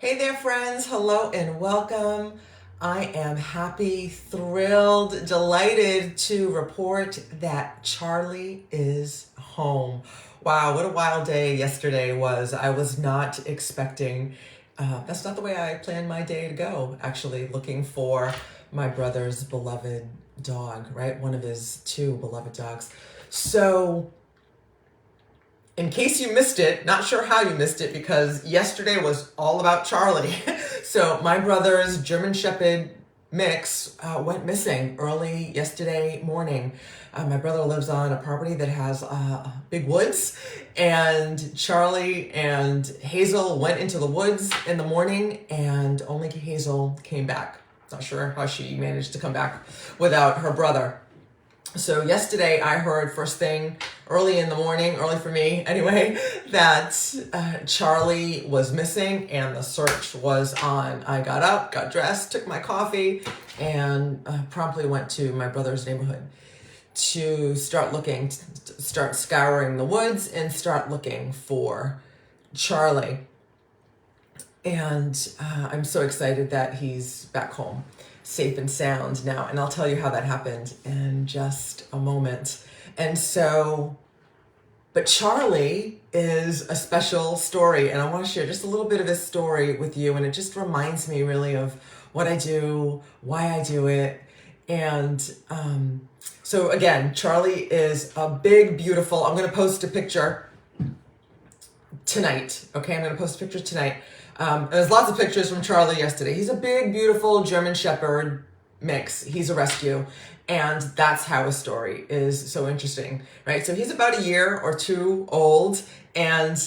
Hey there, friends. Hello and welcome. I am happy, thrilled, delighted to report that Charlie is home. Wow, what a wild day yesterday was. I was not expecting, that's not the way I planned my day to go, actually, looking for my brother's beloved dog, right? One of his two beloved dogs. So, in case you missed it, not sure how you missed it because yesterday was all about Charlie. So my brother's German Shepherd mix went missing early yesterday morning. My brother lives on a property that has big woods, and Charlie and Hazel went into the woods in the morning, and only Hazel came back. Not sure how she managed to come back without her brother. So yesterday I heard first thing early in the morning, early for me anyway, that Charlie was missing and the search was on. I got up, got dressed, took my coffee, and promptly went to my brother's neighborhood to start looking, start scouring the woods and start looking for Charlie. And I'm so excited that he's back home, safe and sound now. And I'll tell you how that happened in just a moment. And so, but Charlie is a special story. And I want to share just a little bit of his story with you. And it just reminds me really of what I do, why I do it. And so again, Charlie is a big, beautiful, I'm going to post a picture tonight. Okay, I'm going to post a picture tonight. There's lots of pictures from Charlie yesterday. He's a big, beautiful German Shepherd mix. He's a rescue. And that's how his story is so interesting, right? So he's about a year or two old, and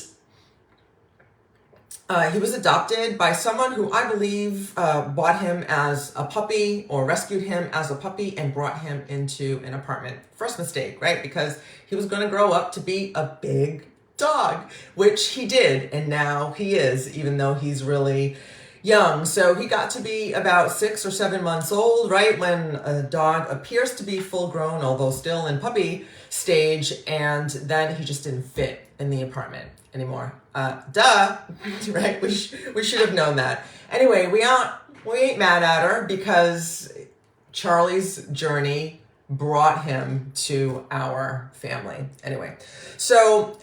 he was adopted by someone who I believe bought him as a puppy or rescued him as a puppy and brought him into an apartment. First mistake, right? Because he was going to grow up to be a big dog, which he did, and now he is, even though he's really young. So he got to be about 6 or 7 months old, right when a dog appears to be full grown, although still in puppy stage, and then he just didn't fit in the apartment anymore. Right? We should have known that. Anyway, we ain't mad at her because Charlie's journey brought him to our family. So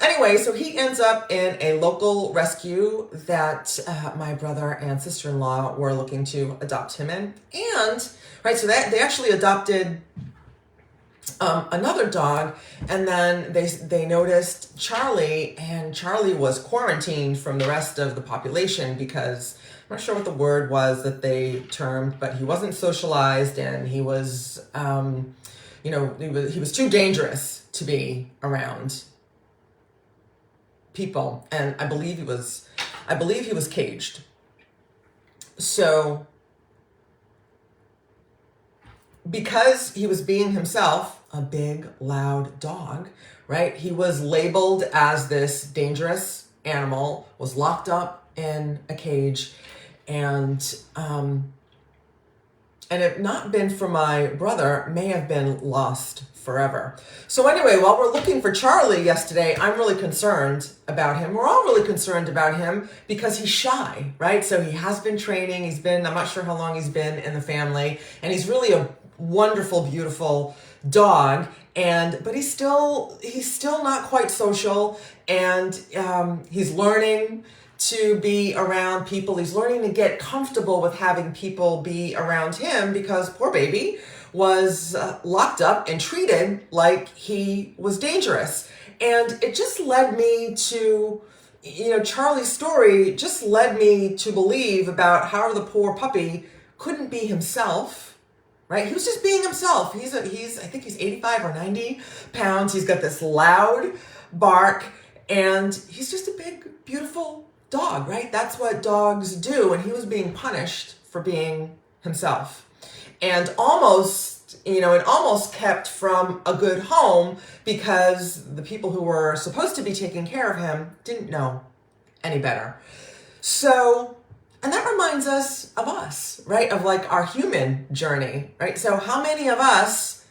he ends up in a local rescue that my brother and sister-in-law were looking to adopt him in. And, right, so they actually adopted another dog, and then they noticed Charlie, and Charlie was quarantined from the rest of the population because I'm not sure what the word was that they termed, but he wasn't socialized, and he was he was too dangerous to be around people, and I believe he was caged. So because he was being himself, a big, loud dog, right? He was labeled as this dangerous animal, was locked up in a cage, and if not been for my brother, may have been lost forever. So anyway, while we're looking for Charlie yesterday, I'm really concerned about him. We're all really concerned about him because he's shy, right? So he has been training. I'm not sure how long he's been in the family, and he's really a wonderful, beautiful dog. But he's still not quite social, and he's learning to be around people. He's learning to get comfortable with having people be around him because poor baby was locked up and treated like he was dangerous. And it just led me to, Charlie's story just led me to believe about how the poor puppy couldn't be himself, right? He was just being himself. I think he's 85 or 90 pounds. He's got this loud bark, and he's just a big, beautiful dog, right? That's what dogs do. And he was being punished for being himself, and almost kept from a good home because the people who were supposed to be taking care of him didn't know any better. So, and that reminds us of us, right? Of like our human journey, right? So how many of us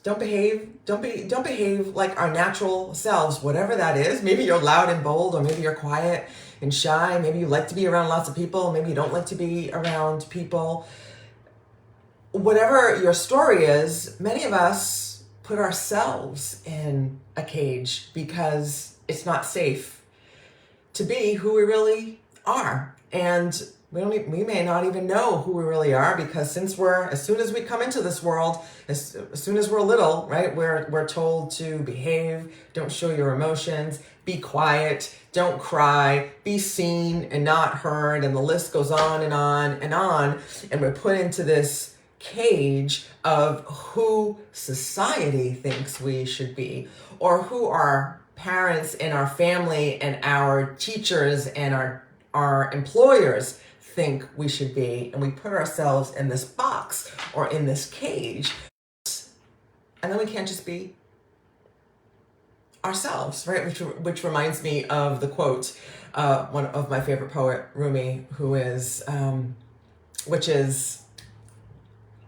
don't behave like our natural selves, whatever that is. Maybe you're loud and bold, or maybe you're quiet and shy. Maybe you like to be around lots of people. Maybe you don't like to be around people. Whatever your story is, many of us put ourselves in a cage because it's not safe to be who we really are. And we may not even know who we really are, because as soon as we come into this world, as soon as we're little, right, we're told to behave, don't show your emotions, be quiet, don't cry, be seen and not heard, and the list goes on and on and on. And we're put into this cage of who society thinks we should be, or who our parents and our family and our teachers and our employers think we should be. And we put ourselves in this box or in this cage, and then we can't just be ourselves, right? Which reminds me of the quote, one of my favorite poet, Rumi, which is,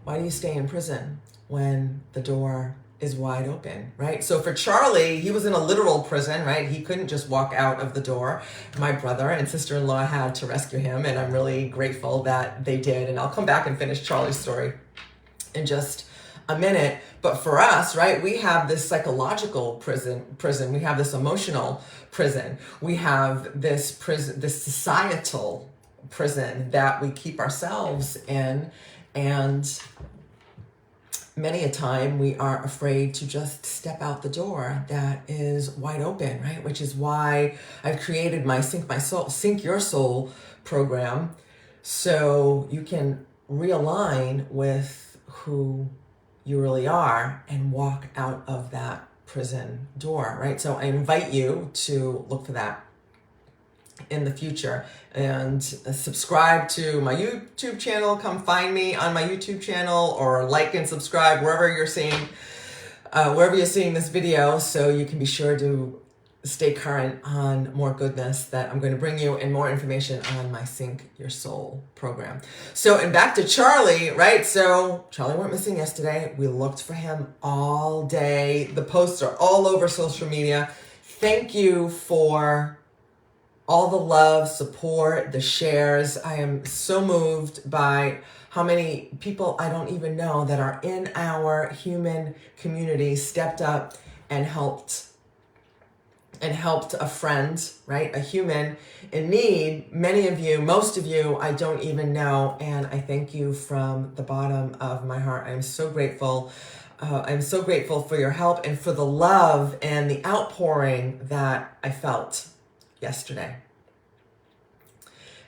why do you stay in prison when the door is wide open, right? So for Charlie, he was in a literal prison, right? He couldn't just walk out of the door. My brother and sister-in-law had to rescue him, and I'm really grateful that they did. And I'll come back and finish Charlie's story in just a minute. But for us, right, we have this psychological prison. We have this emotional prison. We have this prison, this societal prison that we keep ourselves in. And many a time we are afraid to just step out the door that is wide open, right? Which is why I've created my Sync Your Soul program, so you can realign with who you really are and walk out of that prison door, right? So I invite you to look for that in the future, and subscribe to my YouTube channel. Come find me on my YouTube channel, or like and subscribe wherever you're seeing this video, so you can be sure to stay current on more goodness that I'm going to bring you, and more information on my Sync Your Soul program. So, and back to Charlie, right? So Charlie went missing yesterday. We looked for him all day. The posts are all over social media. Thank you for all the love, support, the shares. I am so moved by how many people I don't even know that are in our human community stepped up and helped a friend, right? A human in need. Many of you, most of you, I don't even know. And I thank you from the bottom of my heart. I'm so grateful. I'm so grateful for your help and for the love and the outpouring that I felt yesterday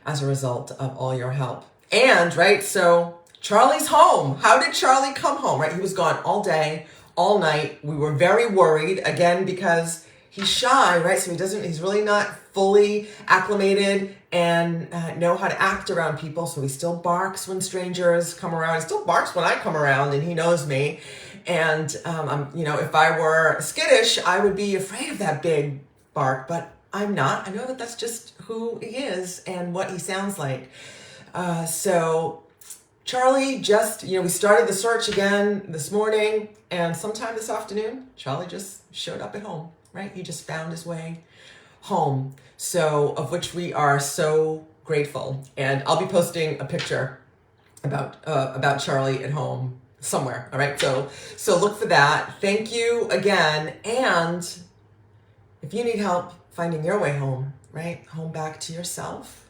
as a result of all your help. And, right, so Charlie's home. How did Charlie come home, right? He was gone all day, all night. We were very worried, again, because he's shy, right? So he's really not fully acclimated and know how to act around people. So he still barks when strangers come around. He still barks when I come around, and he knows me. And, if I were skittish, I would be afraid of that big bark, but I'm not. I know that that's just who he is and what he sounds like. So Charlie we started the search again this morning, and sometime this afternoon, Charlie just showed up at home, right? He just found his way home. So, of which we are so grateful. And I'll be posting a picture about Charlie at home somewhere. All right. So look for that. Thank you again. And if you need help finding your way home, right? Home back to yourself,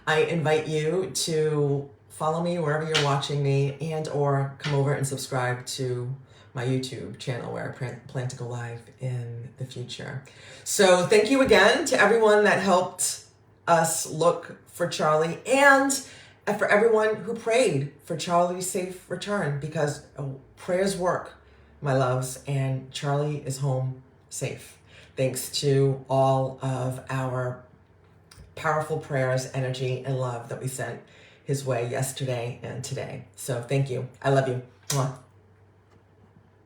I invite you to follow me wherever you're watching me, and or come over and subscribe to my YouTube channel, where I plan to go live in the future. So thank you again to everyone that helped us look for Charlie, and for everyone who prayed for Charlie's safe return, because prayers work, my loves, and Charlie is home safe. Thanks to all of our powerful prayers, energy, and love that we sent his way yesterday and today. So thank you. I love you. Mwah.